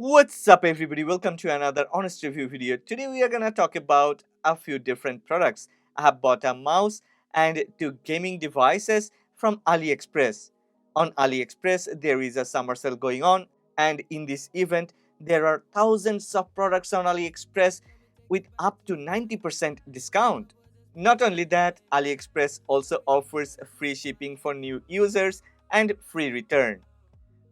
What's up everybody, welcome to another honest review video. Today we are gonna talk about a few different products. I have bought a mouse and two gaming devices from AliExpress. On AliExpress there is a summer sale going on, and in this event there are thousands of products on AliExpress with up to 90% discount. Not only that, AliExpress also offers free shipping for new users and free return.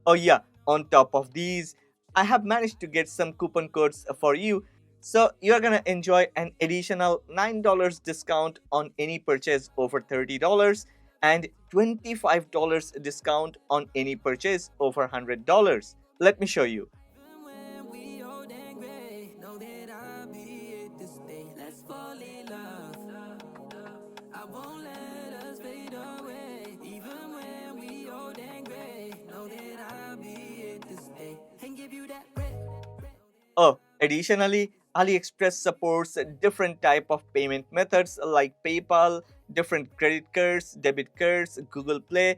Oh yeah, on top of these, I have managed to get some coupon codes for you. So you're gonna enjoy an additional $9 discount on any purchase over $30 and $25 discount on any purchase over $100. Let me show you. Oh, additionally, AliExpress supports different type of payment methods like PayPal, different credit cards, debit cards, Google Play,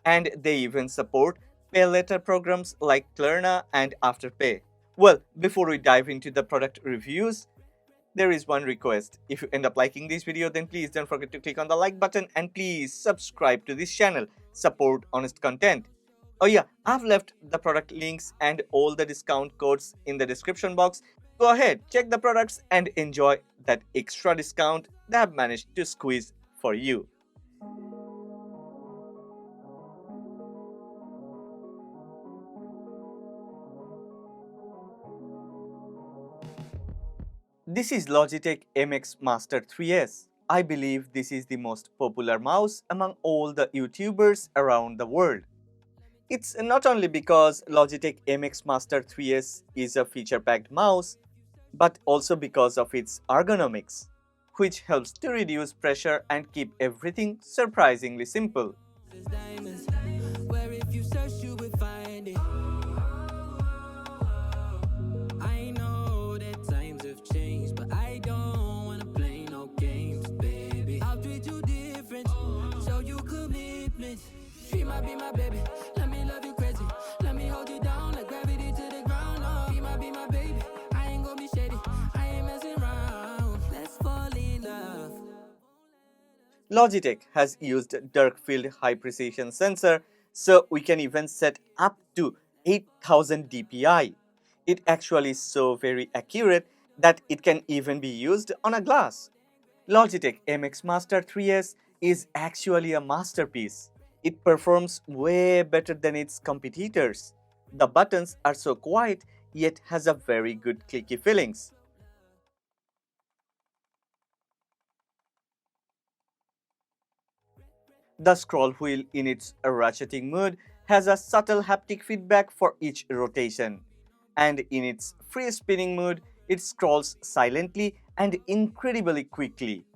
and they even support pay later programs like Klarna and Afterpay. Well, before we dive into the product reviews, there is one request. If you end up liking this video, then please don't forget to click on the like button and please subscribe to this channel. Support honest content. Oh yeah, I've left the product links and all the discount codes in the description box. Go ahead, check the products and enjoy that extra discount that I've managed to squeeze for you. This is Logitech MX Master 3S. I believe this is the most popular mouse among all the YouTubers around the world. It's not only because Logitech MX Master 3S is a feature-packed mouse, but also because of its ergonomics, which helps to reduce pressure and keep everything surprisingly simple. Logitech has used dark field high precision sensor, so we can even set up to 8000 dpi. It actually is so very accurate that it can even be used on a glass. Logitech MX Master 3S is actually a masterpiece. It performs way better than its competitors. The buttons are so quiet yet has a very good clicky feelings. The scroll wheel in its ratcheting mode has a subtle haptic feedback for each rotation, and in its free spinning mode, it scrolls silently and incredibly quickly.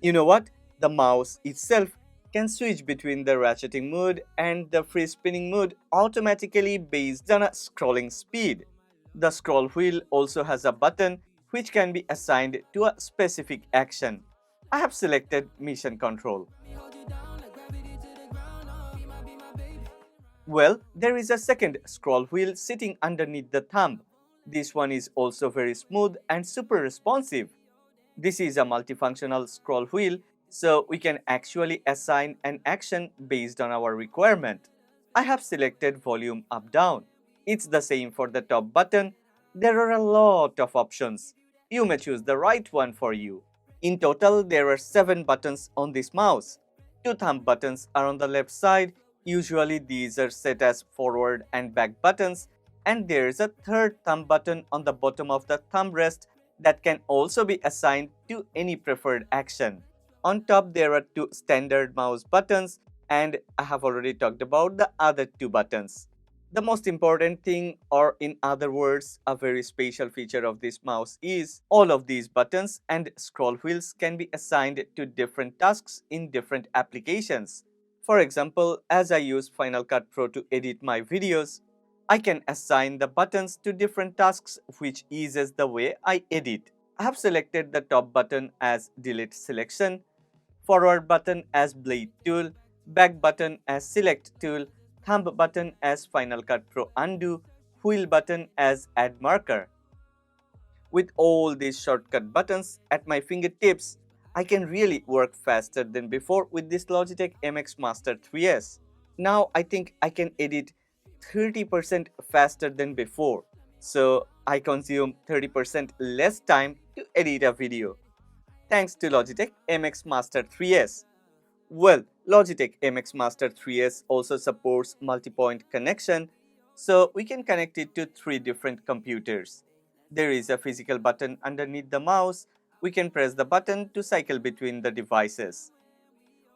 You know what? The mouse itself can switch between the ratcheting mode and the free spinning mode automatically based on a scrolling speed. The scroll wheel also has a button which can be assigned to a specific action. I have selected mission control. Well, there is a second scroll wheel sitting underneath the thumb. This one is also very smooth and super responsive. This is a multifunctional scroll wheel, so we can actually assign an action based on our requirement. I have selected volume up down. It's the same for the top button. There are a lot of options. You may choose the right one for you. In total, there are 7 buttons on this mouse. 2 thumb buttons are on the left side. Usually these are set as forward and back buttons, and there is a third thumb button on the bottom of the thumb rest that can also be assigned to any preferred action. On top there are 2 standard mouse buttons, and I have already talked about the other 2 buttons. The most important thing, or in other words, a very special feature of this mouse is all of these buttons and scroll wheels can be assigned to different tasks in different applications. For example, as I use Final Cut Pro to edit my videos, I can assign the buttons to different tasks, which eases the way I edit. I have selected the top button as Delete Selection, forward button as Blade Tool, back button as Select Tool, thumb button as Final Cut Pro Undo, wheel button as add marker. With all these shortcut buttons at my fingertips, I can really work faster than before with this Logitech MX Master 3S. Now I think I can edit 30% faster than before, so I consume 30% less time to edit a video. Thanks to Logitech MX Master 3S. Well, Logitech MX Master 3S also supports multi-point connection, so we can connect it to 3 different computers. There is a physical button underneath the mouse. We can press the button to cycle between the devices.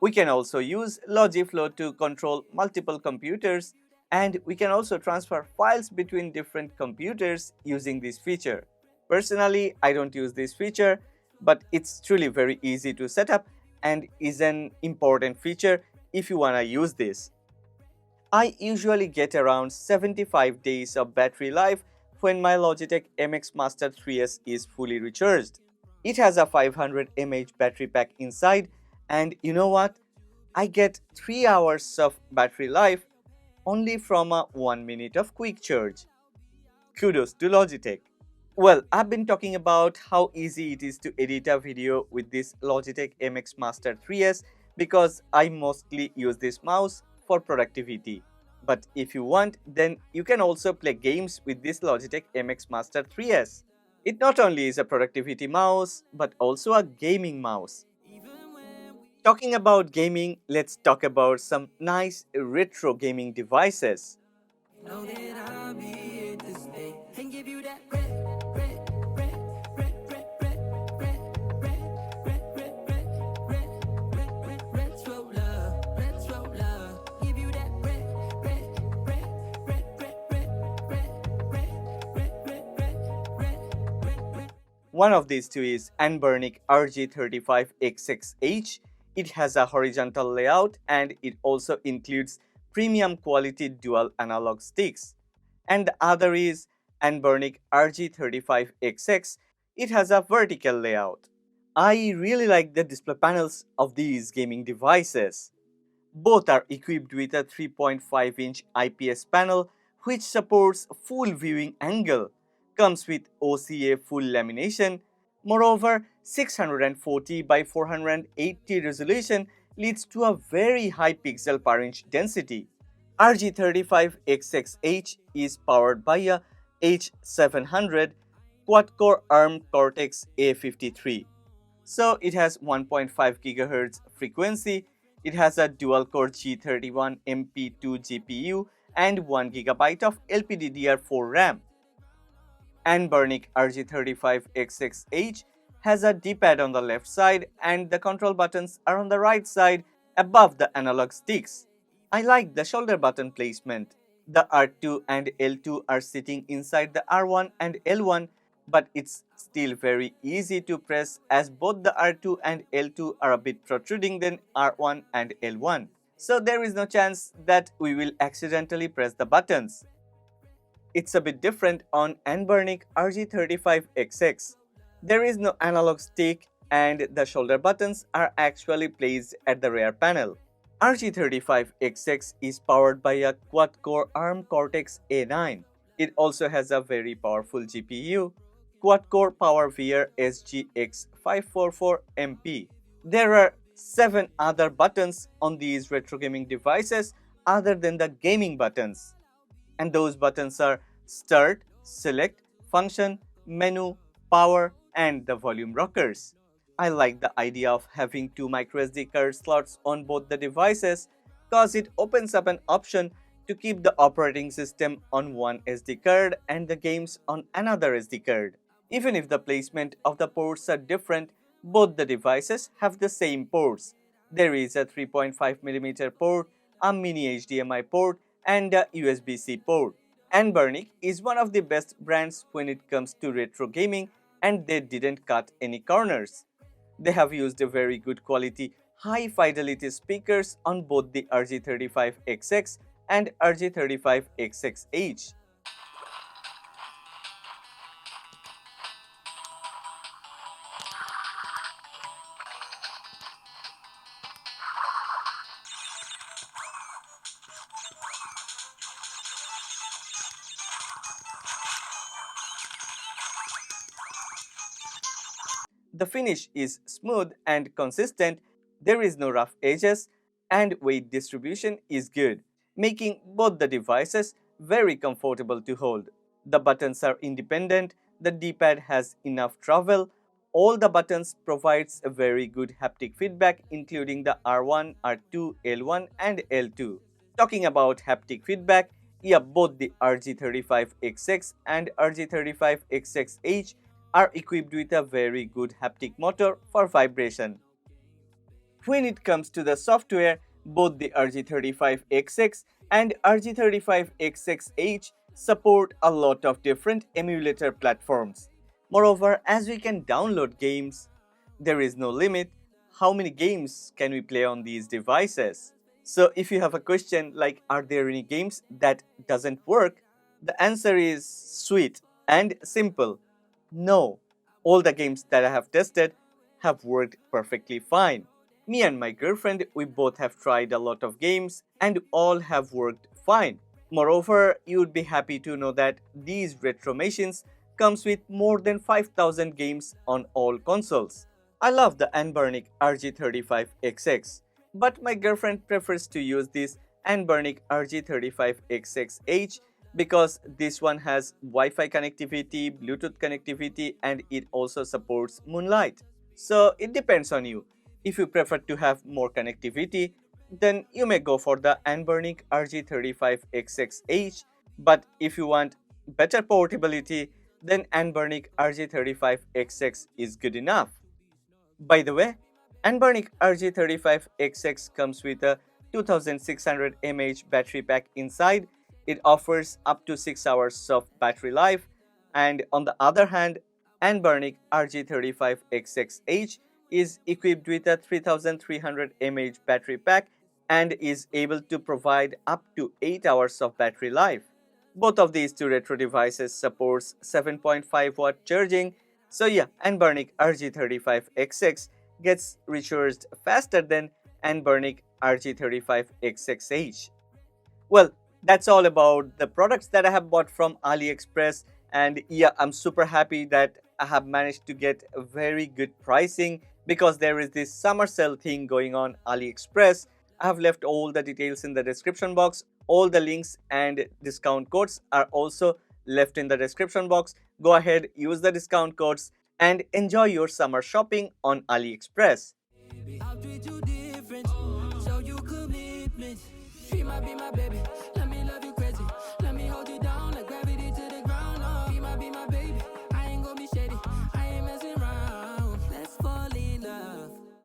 We can also use Logiflow to control multiple computers, and we can also transfer files between different computers using this feature. Personally, I don't use this feature, but it's truly very easy to set up and is an important feature if you want to use this. I usually get around 75 days of battery life when my Logitech MX Master 3S is fully recharged. It has a 500 mAh battery pack inside, and you know what? I get 3 hours of battery life only from a 1 minute of quick charge. Kudos to Logitech. Well, I've been talking about how easy it is to edit a video with this Logitech MX Master 3S because I mostly use this mouse for productivity. But if you want, then you can also play games with this Logitech MX Master 3S. It not only is a productivity mouse, but also a gaming mouse. Talking about gaming, let's talk about some nice retro gaming devices. One of these two is Anbernic RG35XX H. It has a horizontal layout and it also includes premium quality dual analog sticks. And the other is Anbernic RG35XX. It has a vertical layout. I really like the display panels of these gaming devices. Both are equipped with a 3.5-inch IPS panel which supports full viewing angle, comes with OCA full lamination. Moreover, 640 by 480 resolution leads to a very high pixel per inch density. RG35XX is powered by a H700 quad-core ARM Cortex-A53. So it has 1.5 GHz frequency. It has a dual-core G31MP2 GPU and 1 GB of LPDDR4 RAM. Anbernic RG35XX has a D-pad on the left side and the control buttons are on the right side above the analog sticks. I like the shoulder button placement. The R2 and L2 are sitting inside the R1 and L1, but it's still very easy to press as both the R2 and L2 are a bit protruding than R1 and L1. So there is no chance that we will accidentally press the buttons. It's a bit different on Anbernic RG35XX. There is no analog stick and the shoulder buttons are actually placed at the rear panel. RG35XX is powered by a quad-core ARM Cortex-A9. It also has a very powerful GPU, quad-core PowerVR SGX544MP. There are 7 other buttons on these retro gaming devices other than the gaming buttons. And those buttons are Start, Select, Function, Menu, Power, and the volume rockers. I like the idea of having 2 microSD card slots on both the devices because it opens up an option to keep the operating system on one SD card and the games on another SD card. Even if the placement of the ports are different, both the devices have the same ports. There is a 3.5mm port, a mini HDMI port, and a USB-C port. Anbernic is one of the best brands when it comes to retro gaming, and they didn't cut any corners. They have used a very good quality, high fidelity speakers on both the RG35XX and RG35XX H. The finish is smooth and consistent, there is no rough edges, and weight distribution is good, making both the devices very comfortable to hold. The buttons are independent, the D-pad has enough travel, all the buttons provides a very good haptic feedback including the R1, R2, L1 and L2. Talking about haptic feedback, yeah, both the RG35XX and RG35XX H are equipped with a very good haptic motor for vibration. When it comes to the software, both the RG35XX and RG35XX H support a lot of different emulator platforms. Moreover, as we can download games, there is no limit. How many games can we play on these devices? So if you have a question like are there any games that doesn't work, the answer is sweet and simple. No. All the games that I have tested have worked perfectly fine. Me and my girlfriend, we both have tried a lot of games and all have worked fine. Moreover, you would be happy to know that these retro machines comes with more than 5000 games on all consoles. I love the Anbernic RG35XX, but my girlfriend prefers to use this Anbernic RG35XX H because this one has Wi-Fi connectivity, Bluetooth connectivity and it also supports Moonlight. So it depends on you. If you prefer to have more connectivity, then you may go for the Anbernic RG35XX H, but if you want better portability, then Anbernic RG35XX is good enough. By the way, Anbernic RG35XX comes with a 2600 mAh battery pack inside. It offers up to 6 hours of battery life, and on the other hand, Anbernic RG35XX H is equipped with a 3300 mAh battery pack and is able to provide up to 8 hours of battery life. Both of these two retro devices supports 7.5 watt charging. So yeah, Anbernic RG35XX gets recharged faster than Anbernic RG35XX H. Well, that's all about the products that I have bought from AliExpress, and yeah, I'm super happy that I have managed to get a very good pricing because there is this summer sale thing going on AliExpress. I have left all the details in the description box. All the links and discount codes are also left in the description box. Go ahead, use the discount codes and enjoy your summer shopping on AliExpress. I'll treat you different, show you commitment. She might be my baby, let me love you crazy. Let me hold you down like gravity to the ground. Oh, be my baby.